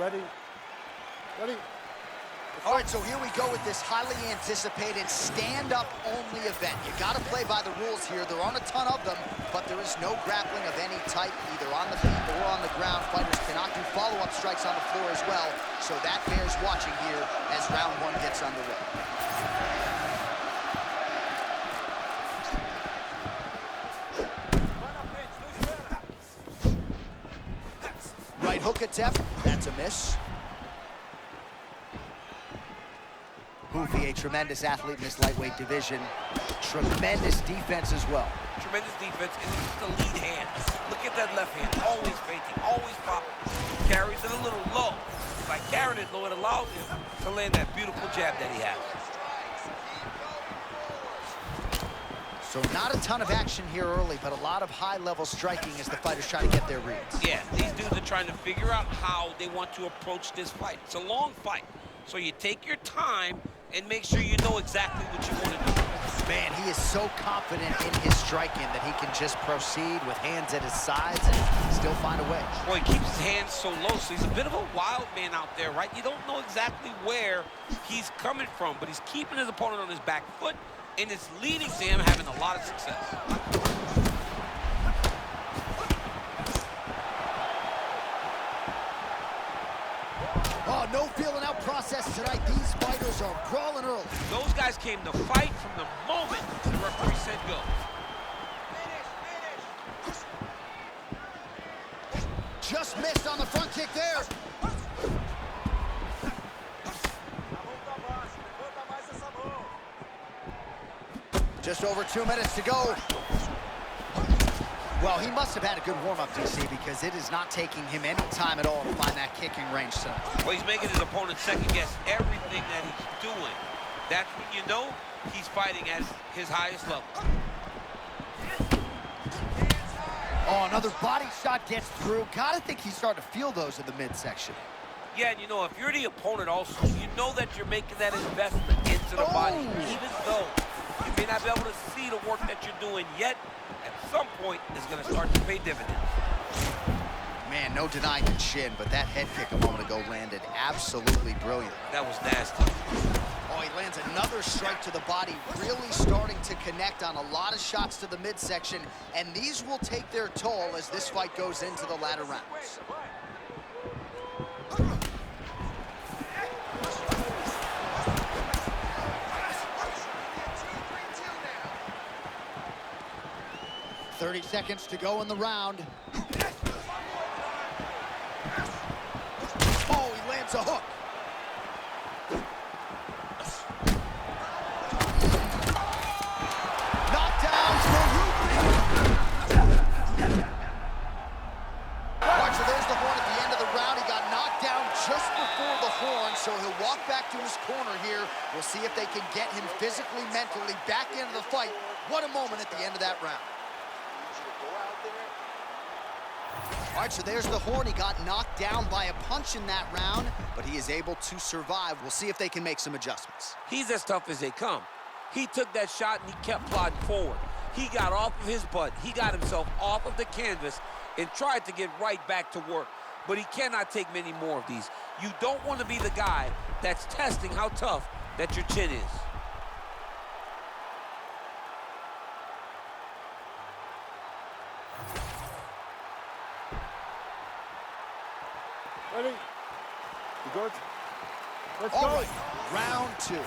Ready? Ready? All right, so here we go with this highly anticipated stand-up only event. You gotta play by the rules here. There aren't a ton of them, but there is no grappling of any type, either on the feet or on the ground. Fighters cannot do follow-up strikes on the floor as well, so that bears watching here as round one gets underway. Right hook attempt, that's a miss. Ruffy, a tremendous athlete in this lightweight division. Tremendous defense as well. Tremendous defense, and he's the lead hand. Look at that left hand, always fainting, always popping. Carries it a little low. By carrying it low, it allows him to land that beautiful jab that he has. So not a ton of action here early, but a lot of high-level striking as the fighters try to get their reads. Yeah, these dudes are trying to figure out how they want to approach this fight. It's a long fight, so you take your time and make sure you know exactly what you want to do. Man, he is so confident in his striking that he can just proceed with hands at his sides and still find a way. Boy, he keeps his hands so low, so he's a bit of a wild man out there, right? You don't know exactly where he's coming from, but he's keeping his opponent on his back foot, and it's leading to him having a lot of success. Oh, no feeling out process tonight. These fighters are brawling early. Those guys came to fight from the moment the referee said go. Just missed on the front kick there. Just over 2 minutes to go. Well, he must have had a good warm-up, DC, because it is not taking him any time at all to find that kicking range tonight. Well, he's making his opponent second-guess everything that he's doing. That's when you know he's fighting at his highest level. Oh, another body shot gets through. Gotta think he's starting to feel those in the midsection. Yeah, and you know, if you're the opponent also, you know that you're making that investment into the body, even though you may not be able to see the work that you're doing yet. At some point, it's going to start to pay dividends. Man, no denying the chin, but that head kick a moment ago landed absolutely brilliant. That was nasty. Oh, he lands another strike to the body, really starting to connect on a lot of shots to the midsection, and these will take their toll as this fight goes into the latter rounds. 30 seconds to go in the round. Oh, he lands a hook. Knockdown for Ruffy. All right, so there's the horn at the end of the round. He got knocked down just before the horn, so he'll walk back to his corner here. We'll see if they can get him physically, mentally back into the fight. What a moment at the end of that round. All right, so there's the horn. He got knocked down by a punch in that round, but he is able to survive. We'll see if they can make some adjustments. He's as tough as they come. He took that shot and he kept plodding forward. He got off of his butt. He got himself off of the canvas and tried to get right back to work. But he cannot take many more of these. You don't want to be the guy that's testing how tough that your chin is. Ready? You good? Let's All go. right, round two.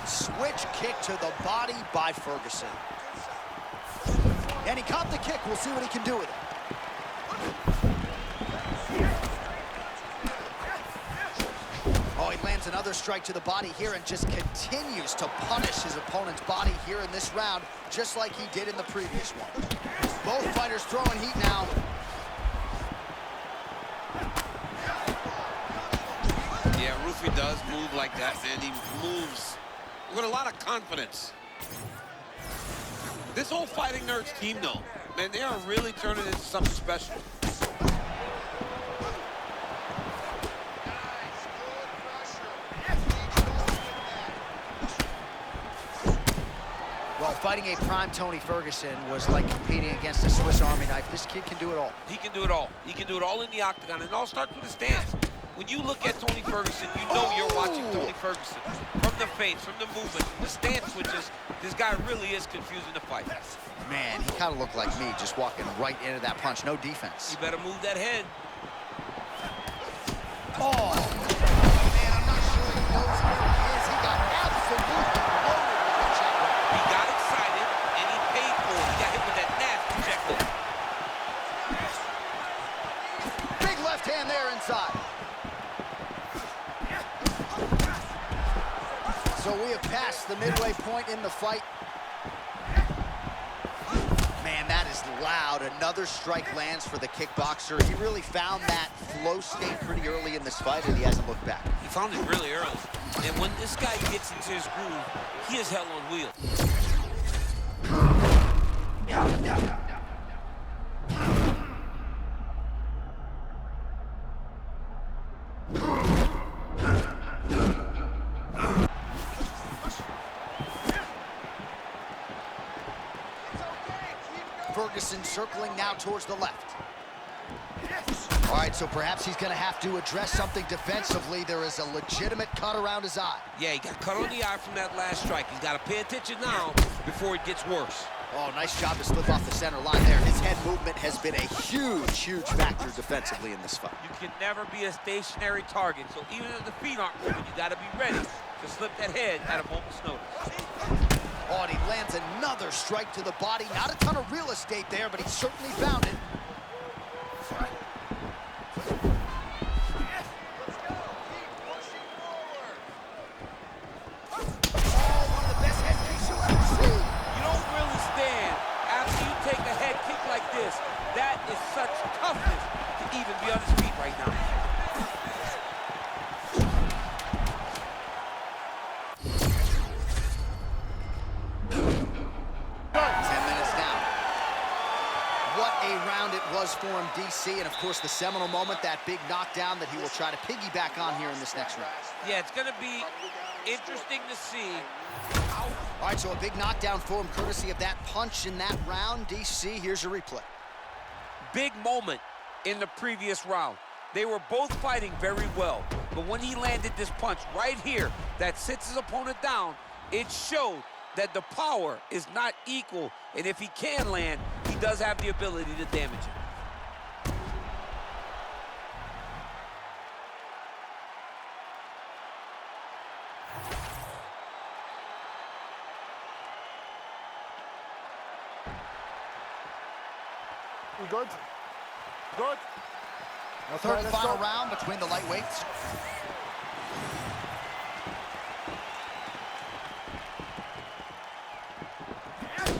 Switch kick to the body by Ferguson. And he caught the kick. We'll see what he can do with it. Oh, he lands another strike to the body here and just continues to punish his opponent's body here in this round, just like he did in the previous one. Both fighters throwing heat now. Yeah, Ruffy does move like that, man. He moves with a lot of confidence. This whole Fighting Nerds team, though, man, they are really turning into something special. Well, Fighting a prime Tony Ferguson was like competing against a Swiss Army knife. This kid can do it all. He can do it all. He can do it all in the octagon, and it all starts with his stance. When you look at Tony Ferguson, you know you're watching Tony Ferguson. From the face, from the movement, the stance switches, this guy really is confusing the fight. Man, he kind of looked like me, just walking right into that punch. No defense. You better move that head. Oh, man, I'm not sure he knows where he is. He got absolutely loaded with the check. He got excited, and he paid for it. He got hit with that nasty check hook. Big left hand there inside. So we have passed the midway point in the fight. Man, that is loud. Another strike lands for the kickboxer. He really found that flow state pretty early in this fight, and he hasn't looked back. He found it really early. And when this guy gets into his groove, he is hell on wheels. Ferguson circling now towards the left. All right, so perhaps he's going to have to address something defensively. There is a legitimate cut around his eye. Yeah, he got cut on the eye from that last strike. He's got to pay attention now before it gets worse. Oh, nice job to slip off the center line there. His head movement has been a huge, huge factor defensively in this fight. You can never be a stationary target, so even if the feet aren't moving, you got to be ready to slip that head at a moment's notice. Oh, and he lands another strike to the body. Not a ton of real estate there, but he certainly found it. That is such toughness to even be on his feet right now. What a round it was for him, DC, and of course the seminal moment, that big knockdown that he will try to piggyback on here in this next round. Yeah, it's going to be interesting to see. All right, so a big knockdown for him, courtesy of that punch in that round. DC, here's your replay. Big moment in the previous round. They were both fighting very well, but when he landed this punch right here that sits his opponent down, it showed that the power is not equal, and if he can land, he does have the ability to damage it. You good? Good. Third and final round between the lightweights.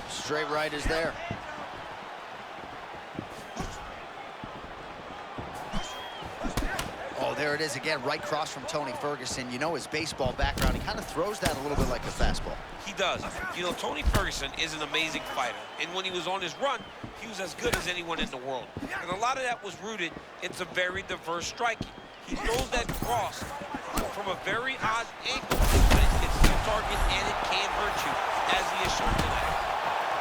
Straight right is there. Oh, there it is again, right cross from Tony Ferguson. You know his baseball background. He kind of throws that a little bit like a fastball. He does. You know, Tony Ferguson is an amazing fighter. And when he was on his run, he was as good as anyone in the world. And a lot of that was rooted in some very diverse striking. He throws that cross from a very odd angle, but it hits the target and it can hurt you, as he has shown tonight.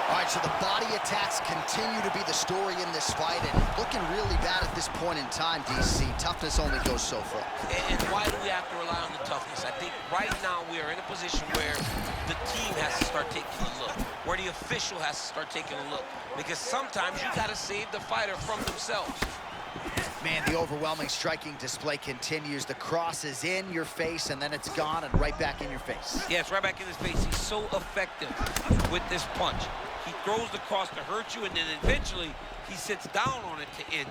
All right, so the body attacks continue to be the story in this fight, and looking really bad at this point in time, DC. Toughness only goes so far. And why do we have to rely on the toughness? I think right now we are in a position where the team has to start taking a look, where the official has to start taking a look, because sometimes you got to save the fighter from themselves. Man, the overwhelming striking display continues. The cross is in your face, and then it's gone and right back in your face. Yeah, it's right back in his face. He's so effective with this punch. He throws the cross to hurt you, and then eventually he sits down on it to end.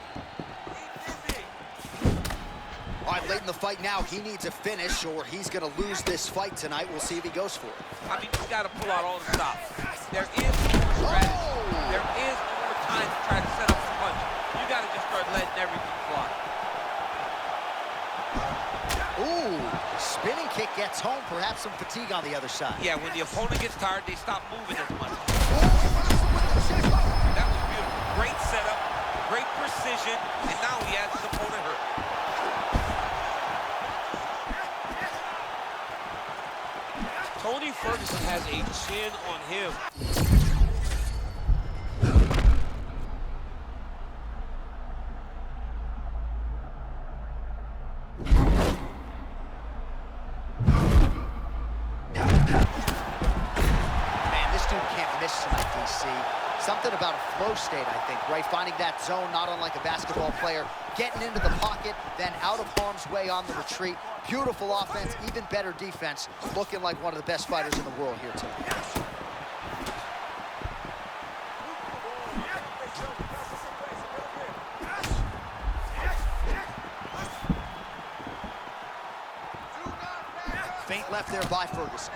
All right, late in the fight now, he needs a finish, or he's going to lose this fight tonight. We'll see if he goes for it. I mean, he's got to pull out all the stops. There is more strategy. There is more time to try to set up the punch. You got to just start letting everything fly. Ooh, spinning kick gets home. Perhaps some fatigue on the other side. Yeah, when the opponent gets tired, they stop moving as much. That was beautiful. Great setup, great precision, and now he has his opponent hurt. Tony Ferguson has a chin on him. Man, this dude can't miss tonight, DC. Something about a flow state, I think, right? Finding that zone, not unlike a basketball player, getting into the pocket, then out of harm's way on the retreat. Beautiful offense, even better defense. Looking like one of the best fighters in the world here tonight. Feint left there by Ferguson.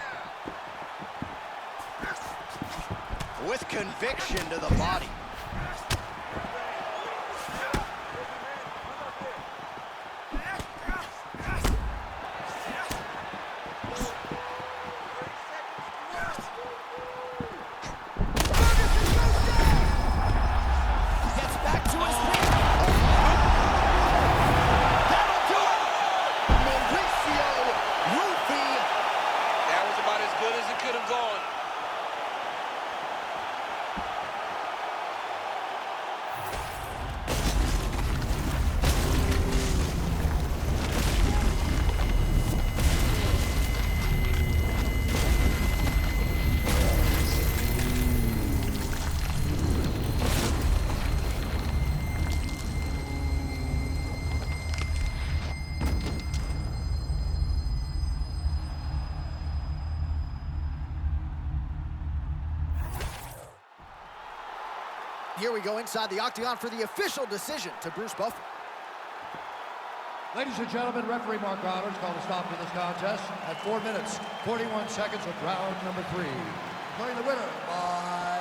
With conviction to the body. Gets back to his feet. That'll do it. Mauricio, Ruffy. That was about as good as it could have gone. Here we go inside the octagon for the official decision to Bruce Buffer. Ladies and gentlemen, referee Mark Roberts called a stop to this contest at 4 minutes, 41 seconds of round number 3. Declaring the winner by